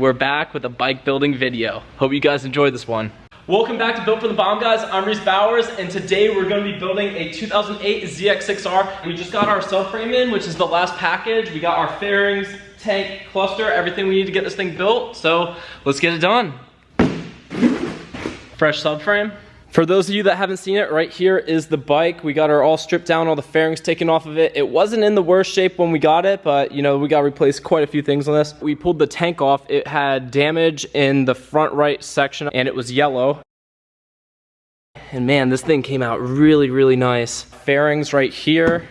We're back with a bike building video. Hope you guys enjoyed this one. Welcome back to Built for the Bomb, guys. I'm Reese Bowers, and today we're going to be building a 2008 ZX-6R. We just got our subframe in, which is the last package. We got our fairings, tank, cluster, everything we need to get this thing built. So let's get it done. Fresh subframe. For those of you that haven't seen it, right here is the bike. We got her all stripped down, all the fairings taken off of it. It wasn't in the worst shape when we got it, but you know, we got to replace quite a few things on this. We pulled the tank off. It had damage in the front right section and it was yellow. And man, this thing came out really, really nice. Fairings right here.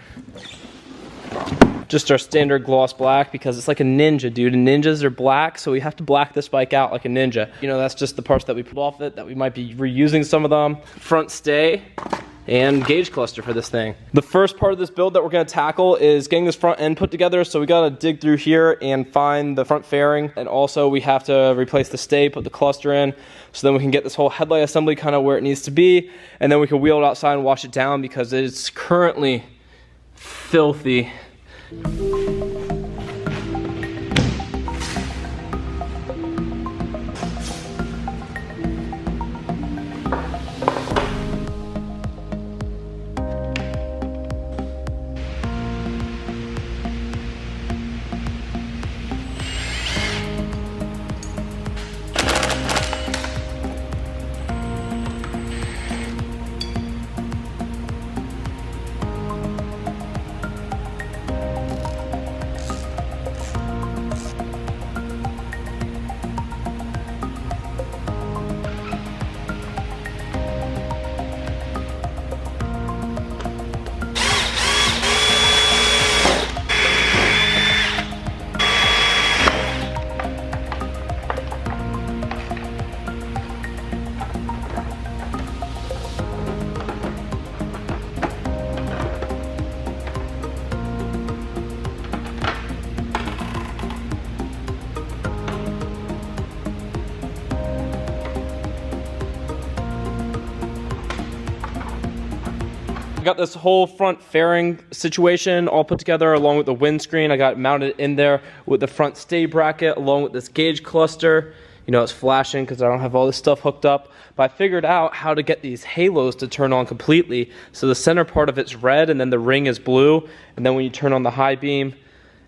Just our standard gloss black because it's like a ninja, dude. And ninjas are black, so we have to black this bike out like a ninja. You know, that's just the parts that we pulled off it, that we might be reusing some of them. Front stay and gauge cluster for this thing. The first part of this build that we're gonna tackle is getting this front end put together. So we gotta dig through here and find the front fairing. And also we have to replace the stay, put the cluster in, so then we can get this whole headlight assembly kind of where it needs to be. And then we can wheel it outside and wash it down because it's currently filthy. I got this whole front fairing situation all put together along with the windscreen. I got it mounted in there with the front stay bracket along with this gauge cluster. You know, it's flashing because I don't have all this stuff hooked up. But I figured out how to get these halos to turn on completely. So the center part of it's red and then the ring is blue. And then when you turn on the high beam,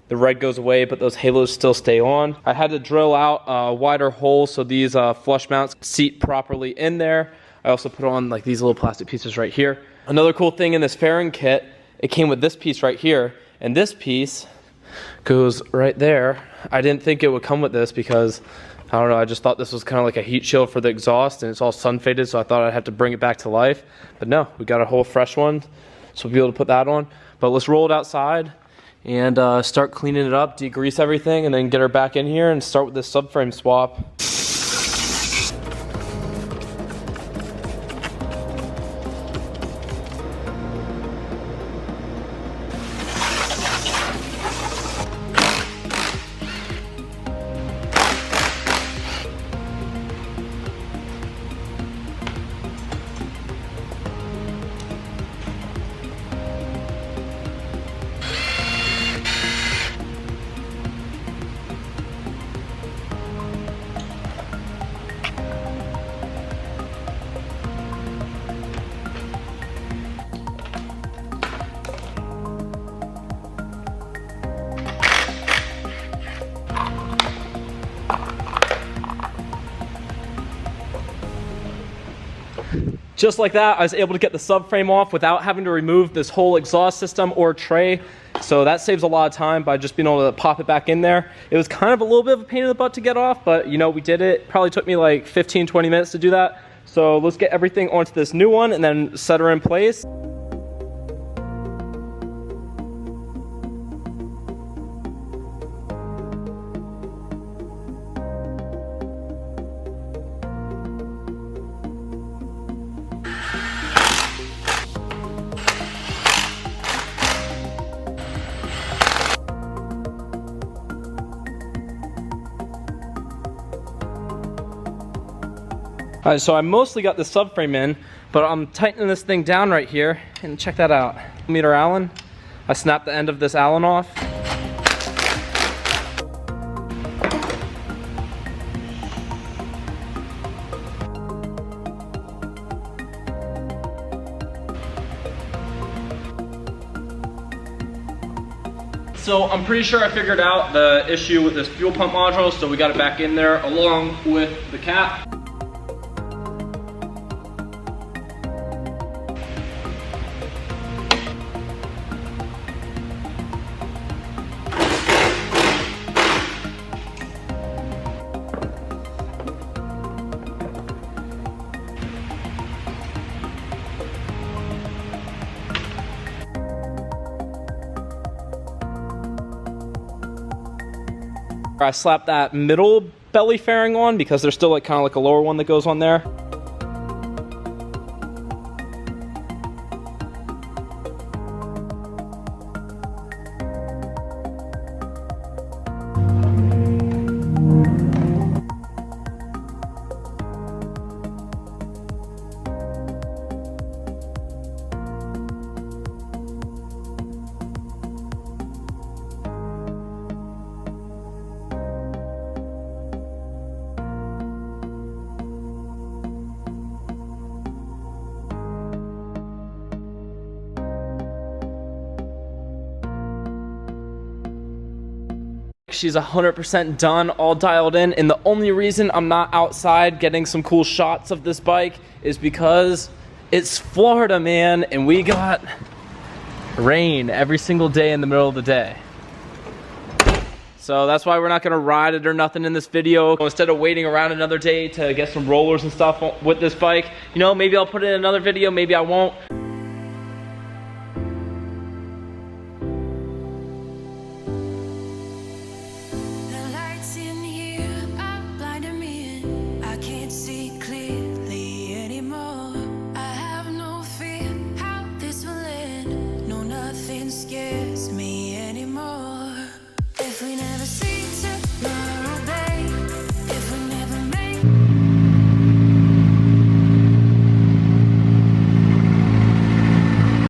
the red goes away, but those halos still stay on. I had to drill out a wider hole so these flush mounts seat properly in there. I also put on like these little plastic pieces right here. Another cool thing in this fairing kit, it came with this piece right here, and this piece goes right there. I didn't think it would come with this because, I don't know, I just thought this was kind of like a heat shield for the exhaust, and it's all sun faded, so I thought I'd have to bring it back to life. But no, we got a whole fresh one, so we'll be able to put that on. But let's roll it outside and start cleaning it up, degrease everything, and then get her back in here and start with this subframe swap. Just like that, I was able to get the subframe off without having to remove this whole exhaust system or tray. So that saves a lot of time by just being able to pop it back in there. It was kind of a little bit of a pain in the butt to get off, but you know, we did it. Probably took me like 15-20 minutes to do that. So let's get everything onto this new one and then set her in place. All right, so I mostly got the subframe in, but I'm tightening this thing down right here, and check that out. Meter Allen. I snapped the end of this Allen off. So I'm pretty sure I figured out the issue with this fuel pump module, so we got it back in there along with the cap. I slapped that middle belly fairing on because there's still like kind of like a lower one that goes on there. She's 100% done, all dialed in, and the only reason I'm not outside getting some cool shots of this bike is because it's Florida, man, and we got rain every single day in the middle of the day. So that's why we're not gonna ride it or nothing in this video. Instead of waiting around another day to get some rollers and stuff with this bike, you know, maybe I'll put it in another video, maybe I won't.